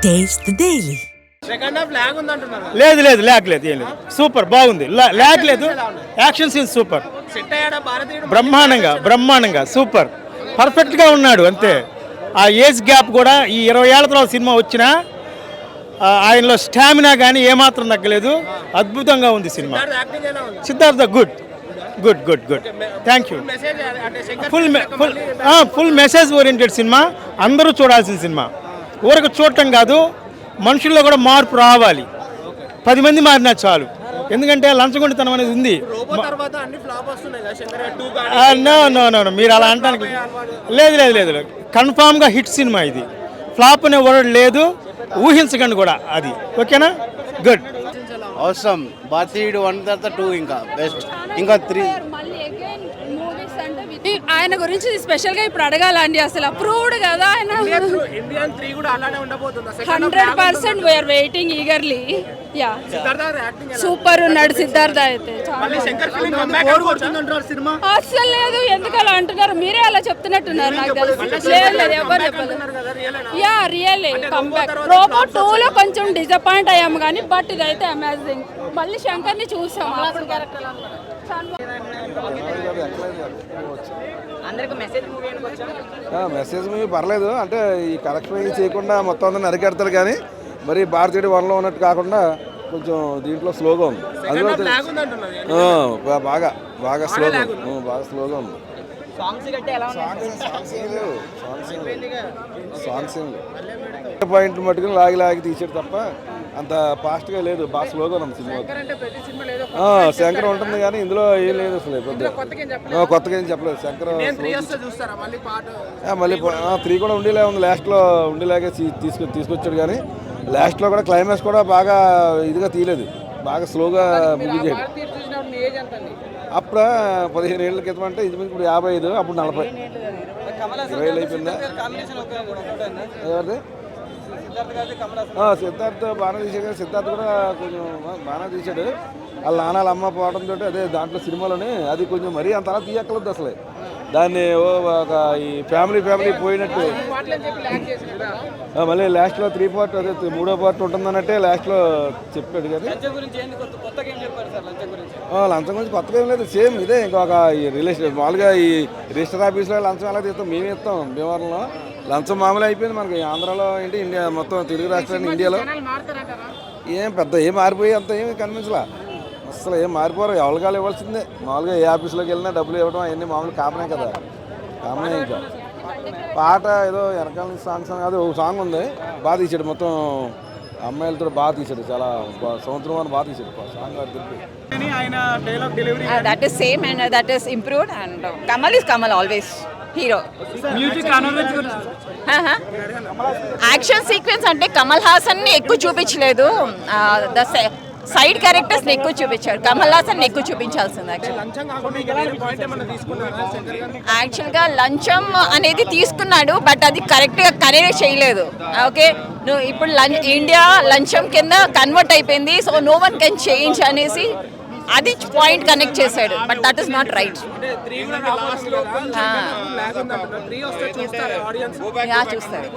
Taste the Daily. Second half lag ఉందంటున్నారు. లేదు లేదు ల్యాక్ లేదు ఏం లేదు సూపర్ బాగుంది ల్యాక్ లేదు యాక్షన్ సీన్ సూపర్ సెట్ అయ్యాడా భారతీయుడు? బ్రహ్మాండంగా సూపర్ పర్ఫెక్ట్గా ఉన్నాడు అంతే. ఆ ఏజ్ గ్యాప్ కూడా ఈ 20 ఏళ్ల తర్వాత సినిమా వచ్చినా ఆయనలో స్టామినా కానీ ఏమాత్రం తగ్గలేదు. అద్భుతంగా ఉంది సినిమా. యాక్టింగ్ ఎలా ఉంది? Siddharth good thank you. Message అంటే Shankar full message oriented cinema. అందరూ చూడాల్సిన సినిమా. ఊరకు చూడటం కాదు, మనుషుల్లో కూడా మార్పు రావాలి. 10 మంది మారినా చాలు. ఎందుకంటే లంచగొండితనం అనేది ఉంది. రోబో తర్వాత అన్ని ఫ్లాప్ వస్తున్నాయి కదా, శంకర్ 2 గాని. నో మీరు అలా అంటానికి లేదు కన్ఫామ్గా హిట్ సినిమా ఇది. ఫ్లాప్ అనే వర్డ్ లేదు, ఊహించకండి కూడా అది. ఓకేనా? గుడ్. అవసరం భారతీయుడు 1 తర్వాత 2 ఇంకా బెస్ట్, ఇంకా 3. ఆయన గురించి స్పెషల్ గా ఇప్పుడు అడగాలండి. అసలు అప్రూవ్డ్ కదా ఆయన. ఇండియన్ 3 కూడా అలానే ఉండబోతుందా? 100% we're waiting eagerly. Yeah, Siddharth acting ఎలా? సూపర్ ఉన్నాడు సిద్ధార్థ అయితే. మళ్ళీ శంకర్ ఫిల్మ్ కంబ్యాక్ అవుతుందంటారు సినిమా. అసలు లేదు, ఎందుకు అలా అంటున్నారు? మీరే అలా చెప్తున్నట్టున్నారు. నాకు తెలుసు. లేదు ఎవరు చెప్పలేదు. కదా రియలేనా? Yeah really comeback. రోబో 2 లో కొంచెం డిసప్పాయింట్ అయ్యాము కానీ, బట్ ఇదైతే అమేజింగ్. మళ్ళీ శంకర్ ని చూసాం. మెసేజ్ మూవీ పర్లేదు. అంటే ఈ కరెక్షన్ చేయకుండా మొత్తం అందరిని అరికెడతారు కానీ మరి భారతీయుడు 1లో ఉన్నట్టు కాకుండా కొంచెం దీంట్లో స్లోగా ఉంది. అందులో లాగ్ ఉందంటున్నారు. బాగా స్లోగా ఉంది. సాంగ్స్ పాయింట్ మట్టుకుని లాగి తీసాడు తప్ప అంత ఫాస్ట్గా లేదు. బాగా స్లోగా ఉంది సినిమా. శంకర్ ఉంటుంది కానీ ఇందులో ఏం లేదు అసలు. కొత్తగా ఏం చెప్పలేదు శంకర్. మళ్ళీ 3 కూడా ఉండేలా ఉంది. లాస్ట్లో ఉండేలాగే తీసుకొచ్చాడు కానీ లాస్ట్లో కూడా క్లైమాక్స్ కూడా బాగా ఇదిగా తీయలేదు. బాగా స్లోగా ముగించాడు. అప్పుడు 15 ఏళ్ళ క్రితం అంటే ఇది ఇప్పుడు 55, అప్పుడు 40. 20 ఏళ్ళు అయిపోయిందా? ఎవరిది? సిద్ధార్థ్ బాగా తీసాడు కానీ సిద్ధార్థ్ కూడా కొంచెం బాగా తీశాడు. వాళ్ళ నాన్నల అమ్మ పోవడంతో అదే దాంట్లో సినిమాలోనే అది కొంచెం మరీ అంత అలా తీయక్కలేదు అసలు. దాన్ని ఒక ఈ ఫ్యామిలీ పోయినట్టు మళ్ళీ లాస్ట్లో 3 పార్ట్ అదే 3వ పార్ట్ ఉంటుందన్నట్టే లాస్ట్లో చెప్పాడు. కానీ లంచం గురించి కొత్తగా ఏం లేదు. సేమ్ ఇదే ఇంకొక రిలేషన్. మామూలుగా ఈ రిజిస్టర్ ఆఫీస్లో లంచం ఎలా తీస్తాం, మేమే ఇస్తాం. భీమవరంలో లంచం మామూలు అయిపోయింది మనకి. ఆంధ్రాలో ఏంటి ఇండియా మొత్తం తెలుగు రాష్ట్రాన్ని ఇండియాలో ఏం మారిపోయి అంత ఏమి కనిపించలా. అసలు ఏం మారిపోరు. ఎవరికాలు ఇవ్వాల్సిందే. మామూలుగా ఏ ఆఫీస్లోకి వెళ్ళినా డబ్బులు ఇవ్వడం అవన్నీ మామూలు కామనే కదా. కామనే. ఇంకా పాట ఏదో వెనకాల సాంగ్స్ కాదు, ఒక సాంగ్ ఉంది బాగా తీసాడు. మొత్తం అమ్మాయిలతో బాగా తీసాడు. చాలా సంవత్సరం అని బాగా తీసాడు song. That is same and that is improved and Kamal is Kamal always hero. Music action sequence అంటే కమల్ హాసన్ ని ఎక్కువ చూపించలేదు. సైడ్ క్యారెక్టర్స్ ని ఎక్కువ చూపించారు. కమల్ హాసన్ ని ఎక్కువ చూపించాల్సింది. యాక్చువల్ గా లంచం అనేది తీసుకున్నాడు, బట్ అది కరెక్ట్ గా కన్వే చేయలేదు. ఓకే, నువ్వు ఇప్పుడు ఇండియా లంచం కింద కన్వర్ట్ అయిపోయింది, so no one can change అనేసి అది పాయింట్ కనెక్ట్ చేశాడు. But that is not right. చూస్తారు.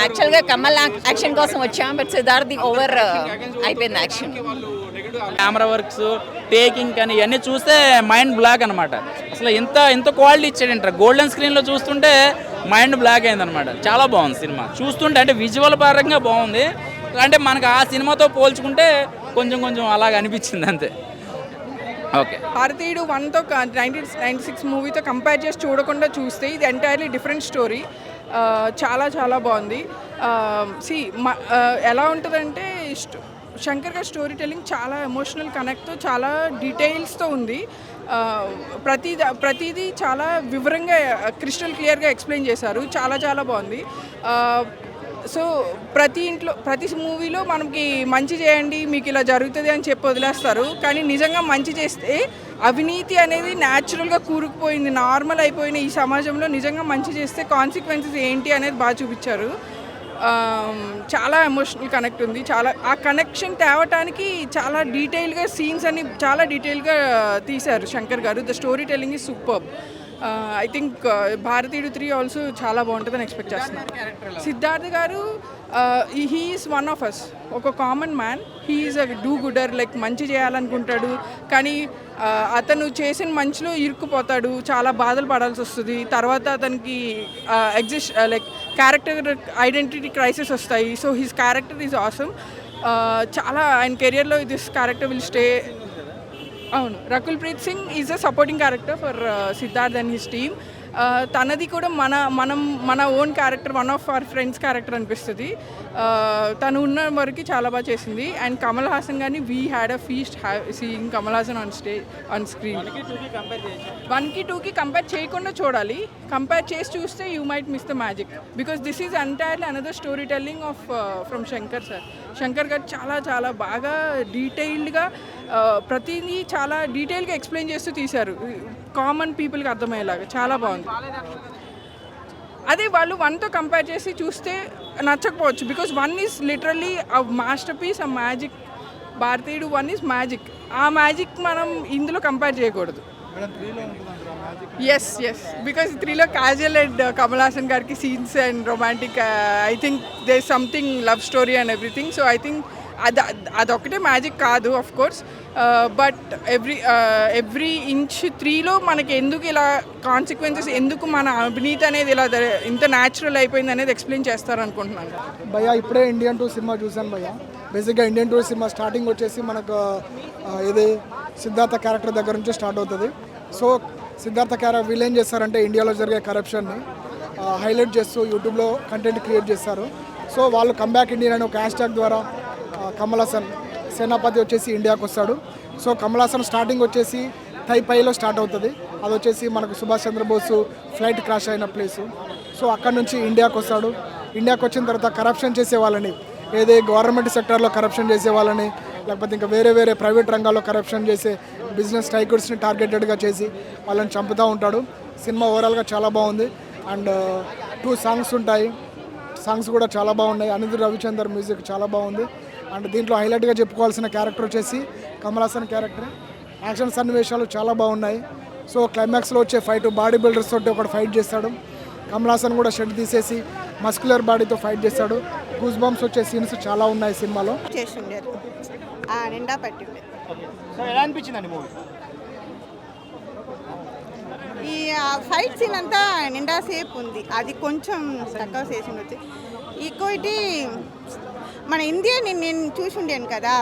యాక్చువల్ గా కమల్ యాక్షన్ కోసం వచ్చాం, బట్ సిద్ధార్థ్ ఓవర్ అయిపోయింది యాక్షన్. కెమెరా వర్క్స్, టేకింగ్ కానీ ఇవన్నీ చూస్తే మైండ్ బ్లాక్ అనమాట. అసలు ఇంత క్వాలిటీ ఇచ్చాడంటారు. గోల్డెన్ స్క్రీన్లో చూస్తుంటే మైండ్ బ్లాక్ అయిందనమాట. చాలా బాగుంది సినిమా చూస్తుంటే. అంటే విజువల్ పరంగా బాగుంది. అంటే మనకు ఆ సినిమాతో పోల్చుకుంటే కొంచెం అలాగ అనిపించింది అంతే. ఓకే, భారతీయుడు 1తో 1996 మూవీతో కంపేర్ చేసి చూడకుండా చూస్తే ఇది ఎంటైర్లీ డిఫరెంట్ స్టోరీ. చాలా బాగుంది. ఎలా ఉంటుందంటే శంకర్ గారి స్టోరీ టెల్లింగ్ చాలా ఎమోషనల్ కనెక్ట్తో, చాలా డీటెయిల్స్తో ఉంది. ప్రతిదీ చాలా వివరంగా క్రిస్టల్ క్లియర్గా ఎక్స్ప్లెయిన్ చేశారు. చాలా బాగుంది. సో ప్రతి మూవీలో మనకి మంచి చేయండి, మీకు ఇలా జరుగుతుంది అని చెప్పి వదిలేస్తారు. కానీ నిజంగా మంచి చేస్తే అవినీతి అనేది న్యాచురల్గా కూరుకుపోయింది, నార్మల్ అయిపోయిన ఈ సమాజంలో నిజంగా మంచి చేస్తే కాన్సిక్వెన్సెస్ ఏంటి అనేది బాగా చూపించారు. చాలా ఎమోషనల్ కనెక్ట్ ఉంది. ఆ కనెక్షన్ తేవటానికి చాలా డీటెయిల్గా సీన్స్ అన్ని చాలా డీటెయిల్గా తీశారు శంకర్ గారు. The story telling is superb. I think భారతీయుడు 3 ఆల్సో చాలా బాగుంటుందని ఎక్స్పెక్ట్ చేస్తున్నాను. సిద్ధార్థ్ గారు హీఈస్ వన్ ఆఫ్ అస్, ఒక common man. He is a do gooder, like మంచి చేయాలనుకుంటాడు కానీ అతను చేసిన మంచిలో ఇరుక్కుపోతాడు, చాలా బాధలు పడాల్సి వస్తుంది. తర్వాత అతనికి లైక్ క్యారెక్టర్ ఐడెంటిటీ క్రైసిస్ వస్తాయి. So his character is awesome. చాలా ఆయన కెరియర్లో దిస్ క్యారెక్టర్ విల్ స్టే. అవును, Rakul Preet Singh is a supporting character for Siddharth and his team. తనది కూడా మన own character, one of our friends character అనిపిస్తుంది. తను ఉన్న వరకు చాలా బాగా చేసింది. అండ్ కమల్ హాసన్ గారిని we had a feast seeing Kamal Haasan on screen. 1కి 2కి కంపేర్ చేయకుండా చూడాలి. కంపేర్ చేసి చూస్తే you might miss the magic, because this is entirely another story telling of from Shankar sir. Shankar గారు చాలా చాలా బాగా డీటెయిల్డ్గా ప్రతిదీ చాలా డీటెయిల్గా ఎక్స్ప్లెయిన్ చేస్తూ తీశారు, కామన్ పీపుల్కి అర్థమయ్యేలాగా. చాలా బాగుంది. అదే వాళ్ళు 1తో కంపేర్ చేసి చూస్తే నచ్చకపోవచ్చు, because 1 is literally a masterpiece, a magic. Bharateeyudu 1 is magic. ఆ మ్యాజిక్ మనం ఇందులో కంపేర్ చేయకూడదు. ఎస్ బికాస్ 3లో క్యాజువల్ అండ్ కమల్ హాసన్ గారికి scenes and romantic, I think they is something love story and everything. So I think అదొక్కటే magic కాదు of course, but every inch 3లో మనకి ఎందుకు ఇలా కాన్సిక్వెన్సెస్, ఎందుకు మన అవినీతి అనేది ఇలా ఇంత న్యాచురల్ అయిపోయింది అనేది ఎక్స్ప్లెయిన్ చేస్తారనుకుంటున్నాను. భయ్యా ఇప్పుడే ఇండియన్ 2 సినిమా చూశాను భయ్యా. బేసిక్గా ఇండియన్ 2 సినిమా స్టార్టింగ్ వచ్చేసి మనకు ఇది సిద్ధార్థ క్యారెక్టర్ దగ్గర నుంచి స్టార్ట్ అవుతుంది. సో సిద్ధార్థ క్యారెక్టర్ వీళ్ళు ఏం చేస్తారంటే ఇండియాలో జరిగే కరప్షన్ని హైలైట్ చేస్తూ యూట్యూబ్లో కంటెంట్ క్రియేట్ చేస్తారు. సో వాళ్ళు కంబ్యాక్ ఇండియన్ అనే ఒక హ్యాష్ ట్యాగ్ ద్వారా కమల్ హాసన్ సేనాపతి వచ్చేసి ఇండియాకి వస్తాడు. సో కమల్ హాసన్ స్టార్టింగ్ వచ్చేసి తైపైలో స్టార్ట్ అవుతుంది. అది వచ్చేసి మనకు సుభాష్ చంద్రబోస్ ఫ్లైట్ క్రాష్ అయిన ప్లేసు. సో అక్కడ నుంచి ఇండియాకి వస్తాడు. ఇండియాకి వచ్చిన తర్వాత కరప్షన్ చేసే వాళ్ళని, ఏదే గవర్నమెంట్ సెక్టర్లో కరప్షన్ చేసే వాళ్ళని, లేకపోతే ఇంకా వేరే ప్రైవేట్ రంగాల్లో కరప్షన్ చేసే బిజినెస్ టైకర్స్ని టార్గెటెడ్గా చేసి వాళ్ళని చంపుతూ ఉంటాడు. సినిమా ఓవరాల్గా చాలా బాగుంది. అండ్ 2 సాంగ్స్ ఉంటాయి. సాంగ్స్ కూడా చాలా బాగున్నాయి. అనిరుద్ రవిచందర్ మ్యూజిక్ చాలా బాగుంది. అండ్ దీంట్లో హైలైట్గా చెప్పుకోవాల్సిన క్యారెక్టర్ వచ్చేసి కమల్ హాసన్ క్యారెక్టర్. యాక్షన్ సన్నివేశాలు చాలా బాగున్నాయి. సో క్లైమాక్స్లో వచ్చే ఫైట్ బాడీ బిల్డర్స్ తోటి ఒకటి ఫైట్ చేస్తాడు. కమల్ హాసన్ కూడా షెడ్ తీసేసి మస్కులర్ బాడీతో ఫైట్ చేస్తాడు. గూస్ బంప్స్ వచ్చే సీన్స్ చాలా ఉన్నాయి సినిమాలో. చేసిండారు నిండా పట్టిండే. సో ఎలా అనిపించిందండి మూవీ? ఈ ఫైట్ సీన్ అంతా నిండా సేపు ఉంది, అది కొంచెం తక్కువ చేసి వచ్చి. ఇంకోటి మన ఇండియా నేను చూసి ఉండేను కదా,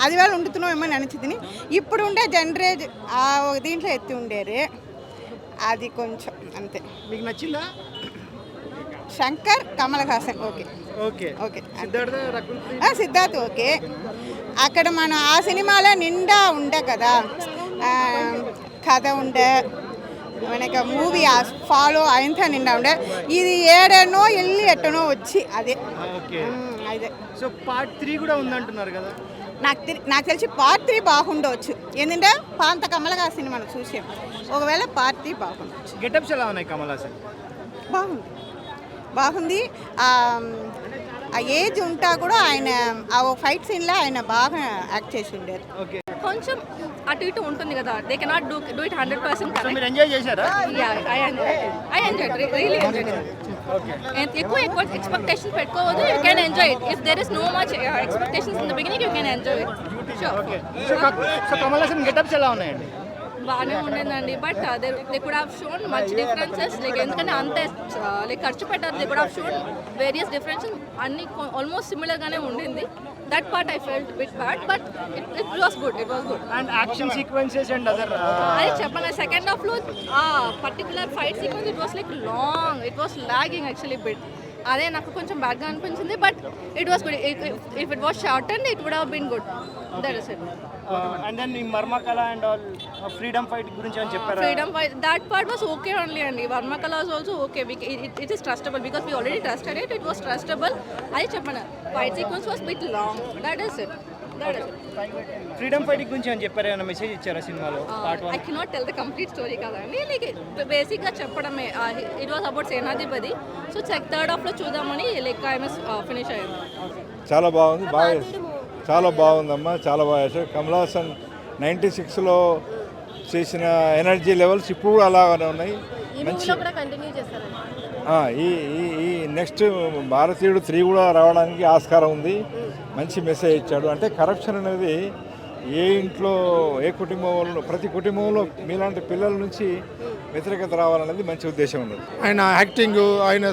అది వాళ్ళు ఉండుతున్నాం ఏమని అనిచింది. ఇప్పుడు ఉండే జనరేషన్ దీంట్లో ఎత్తి ఉండేరు, అది కొంచెం అంతే. మీకు నచ్చిందా? శంకర్, కమల్ హాసన్ ఓకే. సిద్ధార్థ్ ఓకే. అక్కడ మన ఆ సినిమాలో నిండా ఉండే కదా, కథ ఉండే, మనకి మూవీ ఫాలో అయింత నిండా ఉండే. ఇది ఏడనో వెళ్ళి ఎట్టనో వచ్చి అదే. సో పార్ట్ 3 కూడా ఉందంటున్నారు కదా. నాకు తెలిసి పార్ట్ 3 బాగుండవచ్చు, ఎందుకంటే పాంత కమల్ హాసన్ సినిమాను చూసాం. ఒకవేళ పార్ట్ 3 బాగుండవచ్చు. గెటప్స్ ఎలా ఉన్నాయి కమల్ హాసన్? బాగుంది. ఆ ఏజ్ ఉంటా కూడా ఆయన ఆ ఫైట్ సీన్లో ఆయన బాగా యాక్ట్ చేసి ఉండేది. కొంచెం అటు ఇటు ఉంటుంది కదా, they cannot do it 100% correct. మీరు ఎంజాయ్ చేశారా? I enjoyed, really enjoyed. ఎక్కువ ఎక్స్పెక్టేషన్స్ పెట్టుకోవద్దు, you can enjoy it. If there is no much expectations in the beginning you can enjoy it. So Kamal Haasan getups ఎలా ఉన్నాయండి? బాగానే ఉండేదండి, but they could have shown much differences. Like ఎందుకంటే అంతే like ఖర్చు పెట్టారు, they could have shown various differences. అన్ని almost సిమిలర్గానే ఉండింది. That part I felt bit bad, but it was good. And action sequences and other అదే చెప్పాను, second హాఫ్లో ఆ particular fight sequence it was like long, it was lagging actually bit. అదే నాకు కొంచెం బ్యాడ్గా అనిపించింది, but it was good. If it was short and it would have been good. That is it. And then ఈ మర్మకళ and all freedom fight గురించి అని చెప్పారు. Freedom fight that part was okay only అండి. Varmakala was also okay. It is trustable because we already trusted it. It was trustable. అది చెప్పండి, fight sequence was bit long. That is it. Freedom fight గురించి అని చెప్పారు, ఏమైనా message ఇచ్చారా సినిమాలో? I cannot tell the complete story కదండి, like బేసిక్గా చెప్పడమే. It was about Senadhipathi. So third హాఫ్లో చూద్దామని లైక్ ఐ మస్ ఫినిష్ అయ్యాను. చాలా బాగుంది, చాలా బాగుందమ్మా, చాలా బాగా చేశారు. కమల్ హాసన్ 96లో చేసిన ఎనర్జీ లెవెల్స్ ఇప్పుడు కూడా అలానే ఉన్నాయి. మంచి ఈ నెక్స్ట్ భారతీయుడు 3 కూడా రావడానికి ఆస్కారం ఉంది. మంచి మెసేజ్ ఇచ్చాడు. అంటే కరప్షన్ అనేది ఏ ఇంట్లో ఏ కుటుంబంలో ప్రతి కుటుంబంలో మీలాంటి పిల్లల నుంచి వ్యతిరేకత రావాలనేది మంచి ఉద్దేశం ఉన్నది. ఆయన యాక్టింగ్, ఆయన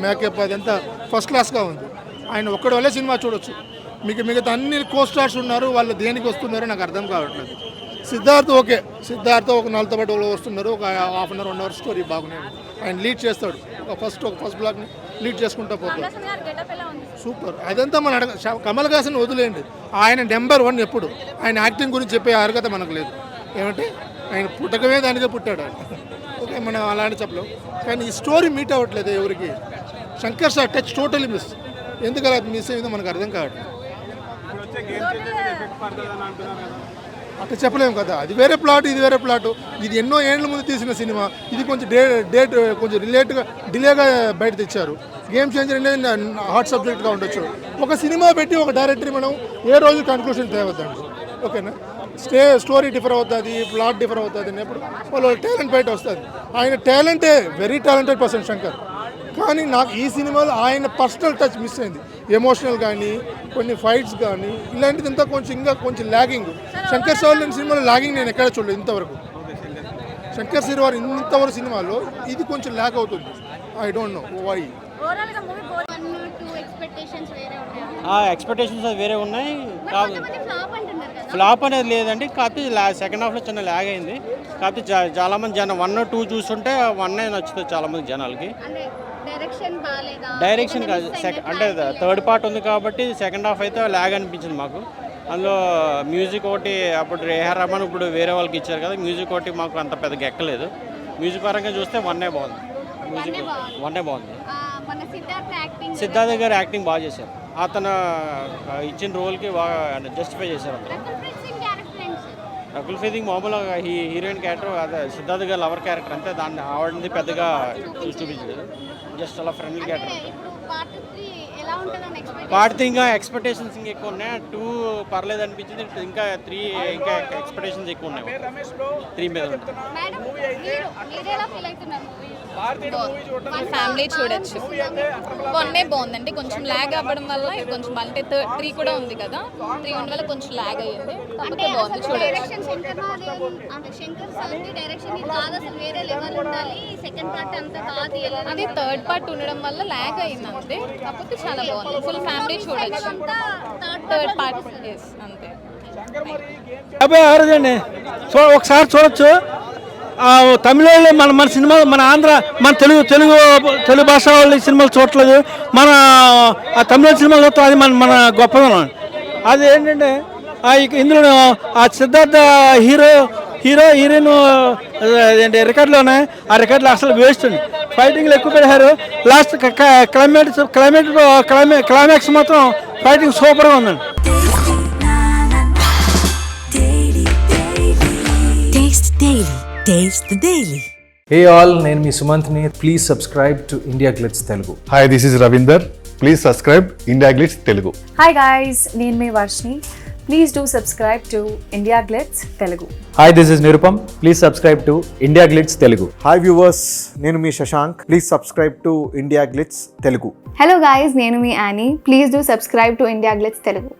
మేకప్ అదంతా ఫస్ట్ క్లాస్గా ఉంది. ఆయన ఒక్కడి వల్లే సినిమా చూడొచ్చు. మిగతా అన్ని కో స్టార్స్ ఉన్నారు, వాళ్ళు దేనికి వస్తున్నారో నాకు అర్థం కావట్లేదు. సిద్ధార్థ్ ఓకే, సిద్ధార్థ్ ఒక 4తో పాటు వస్తున్నారు. ఒక half an hour 1 hour story బాగున్నాయి. ఆయన లీడ్ చేస్తాడు. ఒక ఫస్ట్ బ్లాక్ని లీడ్ చేసుకుంటూ పోతాడు. సూపర్. అదంతా మన కమల్ హాసన్ వదిలేయండి, ఆయన నెంబర్ 1 ఎప్పుడు. ఆయన యాక్టింగ్ గురించి చెప్పే అర్హత మనకు లేదు. ఏమంటే ఆయన పుట్టకమే దానికే పుట్టాడు ఆయన. ఓకే, మనం అలాంటి చెప్పలేం. కానీ ఈ స్టోరీ మీట్ అవ్వట్లేదు ఎవరికి. Shankar sir touch totally miss. ఎందుకు అలా మిస్ అయిందో మనకు అర్థం కావట్లేదు. అట్లా చెప్పలేము కదా. అది వేరే ప్లాట్, ఇది వేరే ప్లాట్. ఇది ఎన్నో ఏళ్ళ ముందు తీసిన సినిమా. ఇది కొంచెం డేట్ కొంచెం డిలేగా బయట తెచ్చారు. గేమ్ చేంజర్ అనేది హాట్ సబ్జెక్ట్గా ఉండొచ్చు. ఒక సినిమా పెట్టి ఒక డైరెక్టర్ మనం ఏ రోజు కన్క్లూషన్ తేవద్దండి. ఓకేనా, స్టోరీ డిఫర్ అవుతుంది, ప్లాట్ డిఫర్ అవుతుంది అన్నప్పుడు వాళ్ళ టాలెంట్ బయట వస్తుంది. ఆయన టాలెంటే వెరీ టాలెంటెడ్ పర్సన్ శంకర్. కానీ నాకు ఈ సినిమాలో ఆయన పర్సనల్ టచ్ మిస్ అయింది. ఎమోషనల్ కానీ, కొన్ని ఫైట్స్ కానీ, ఇలాంటిదంతా కొంచెం ల్యాగింగ్. శంకర్ సార్ సినిమాలో ల్యాగింగ్ నేను ఎక్కడ చూడలేదు ఇంతవరకు. శంకర్ సార్ వారు ఇంతవరకు సినిమాలో ఇది కొంచెం ల్యాగ్ అవుతుంది. I don't know why. Expectations వేరే ఉన్నాయి. ఫ్లాప్ అనేది లేదండి. కాకపోతే సెకండ్ హాఫ్లో చిన్న ల్యాగ్ అయింది. కాకపోతే చాలామంది జనం 1 or 2 చూస్తుంటే 1 నచ్చుతుంది చాలామంది జనాలకి. డైరెక్షన్ కాదు, అంటే థర్డ్ పార్ట్ ఉంది కాబట్టి సెకండ్ హాఫ్ అయితే ల్యాగ్ అనిపించింది మాకు. అందులో మ్యూజిక్ ఒకటి అప్పుడు ఏఆర్ రెహమాన్ ఇప్పుడు వేరే వాళ్ళకి ఇచ్చారు కదా, మ్యూజిక్ ఒకటి మాకు అంత పెద్దగా ఎక్కలేదు. మ్యూజిక్ పరంగా చూస్తే 1 బాగుంది. మ్యూజిక్ 1 బాగుంది. సిద్ధార్థ్ గారు యాక్టింగ్ బాగా చేశారు. అతను ఇచ్చిన రోల్కి బాగా జస్టిఫై చేశారు. రకుల్ ఫీదింగ్ మామూలుగా హీరోయిన్ క్యారెక్టర్, అదే సిద్ధార్థ్ గారు లవర్ క్యారెక్టర్ అంతే. దాన్ని ఆవిడని పెద్దగా చూపించలేదు. జస్ట్ అలా ఫ్రెండ్లీ క్యారెక్టర్. పార్ట్ ఇంకా ఎక్స్పెక్టేషన్స్ ఇంకా ఎక్కువ ఉన్నాయి. 2 పర్లేదు అనిపించింది. ఇంకా 3 ఇంకా ఎక్స్పెక్టేషన్స్ ఎక్కువ ఉన్నాయి. 3 మీద ఫ్యామిలీ చూడొచ్చు. 1 బాగుందండి. కొంచెం ల్యాగ్ అవ్వడం వల్ల కొంచెం అంటే 3 కూడా ఉంది కదా, 3 ఉండడం వల్ల కొంచెం ల్యాగ్ అయ్యింది. కాకపోతే బాగుంది, చూడొచ్చు. అది థర్డ్ పార్ట్ ఉండడం వల్ల ల్యాగ్ అయింది అంతే. కాకపోతే చాలా బాగుంది. ఫుల్ ఫ్యామిలీ చూడొచ్చు. థర్డ్ పార్ట్ అంతే. అండి ఒకసారి చూడొచ్చు. తమిళ మన సినిమా, మన ఆంధ్ర, మన తెలుగు భాష వాళ్ళు సినిమాలు చూడట్లేదు. మన తమిళ సినిమాలు చూస్తాం. అది మన గొప్పదనం. అది ఏంటంటే ఇందులో సిద్ధార్థ హీరోయిన్ ఏంటి రికార్డులోనే, ఆ రికార్డులో అసలు వేస్ట్ ఉంది. ఫైటింగ్లు ఎక్కువ పెట్టారు. లాస్ట్ క్లైమాక్స్ మాత్రం ఫైటింగ్ సూపర్గా ఉందండి. Taste the Daily. Hey all, నేను మీ సుమంత్ని. Please subscribe to India Glitz Telugu. Hi, this is Ravinder. Please subscribe India Glitz Telugu. Hi guys, నేను మీ Varshini. Please do subscribe to India Glitz Telugu. Hi, this is Nirupam. Please subscribe to India Glitz Telugu. Hi viewers, నేను మీ Shashank. Please subscribe to India Glitz Telugu. Hello guys, నేను మీ Annie. Please do subscribe to India Glitz Telugu.